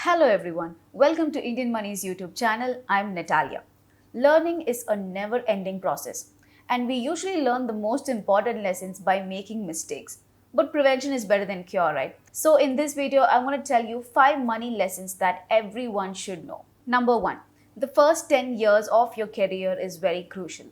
Hello everyone, welcome to Indian Money's YouTube channel. I'm Natalia. Learning is a never-ending process and we usually learn the most important lessons by making mistakes. But prevention is better than cure, right? So in this video, I'm going to tell you 5 money lessons that everyone should know. Number 1, the first 10 years of your career is very crucial.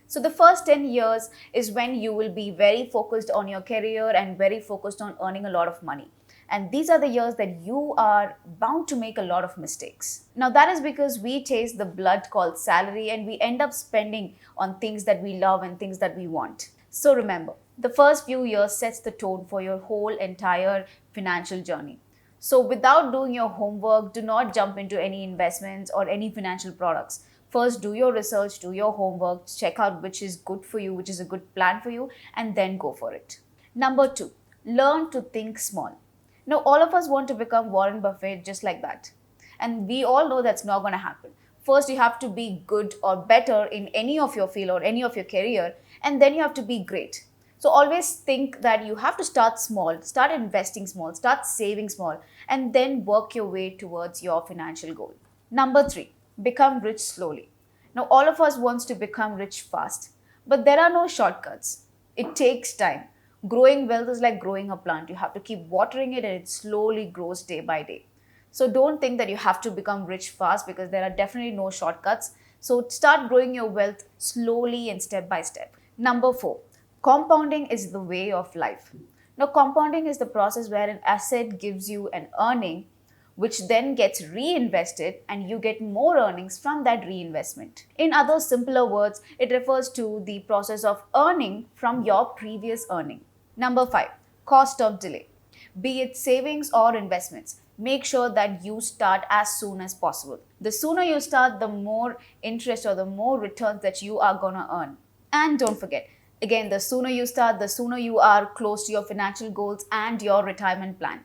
So the first 10 years is when you will be very focused on your career and very focused on earning a lot of money. And these are the years that you are bound to make a lot of mistakes. Now that is because we chase the blood called salary and we end up spending on things that we love and things that we want. So remember, the first few years sets the tone for your whole entire financial journey. So without doing your homework, do not jump into any investments or any financial products. First, do your research, do your homework, check out which is good for you, which is a good plan for you, and then go for it. Number 2, learn to think small. Now, all of us want to become Warren Buffett just like that. And we all know that's not going to happen. First, you have to be good or better in any of your field or any of your career, and then you have to be great. So always think that you have to start small, start investing small, start saving small, and then work your way towards your financial goal. Number 3, become rich slowly. Now, all of us wants to become rich fast, but there are no shortcuts. It takes time. Growing wealth is like growing a plant. You have to keep watering it and it slowly grows day by day. So don't think that you have to become rich fast because there are definitely no shortcuts. So start growing your wealth slowly and step by step. Number 4, compounding is the way of life. Now, compounding is the process where an asset gives you an earning which then gets reinvested and you get more earnings from that reinvestment. In other simpler words, it refers to the process of earning from your previous earning. Number 5, cost of delay. Be it savings or investments, make sure that you start as soon as possible. The sooner you start, the more interest or the more returns that you are going to earn. And don't forget, again, the sooner you start, the sooner you are close to your financial goals and your retirement plan.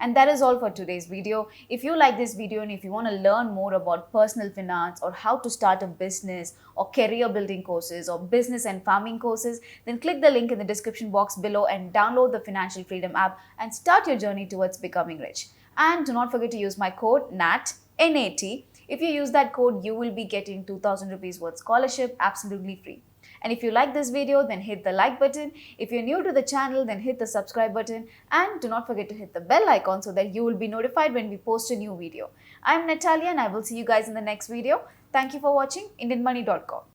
And that is all for today's video. If you like this video and if you want to learn more about personal finance or how to start a business or career building courses or business and farming courses, then click the link in the description box below and download the Financial Freedom app and start your journey towards becoming rich. And do not forget to use my code NAT, N-A-T. If you use that code, you will be getting 2,000 rupees worth scholarship absolutely free. And if you like this video, then hit the like button. If you're new to the channel, then hit the subscribe button. And do not forget to hit the bell icon so that you will be notified when we post a new video. I'm Natalia and I will see you guys in the next video. Thank you for watching IndianMoney.com.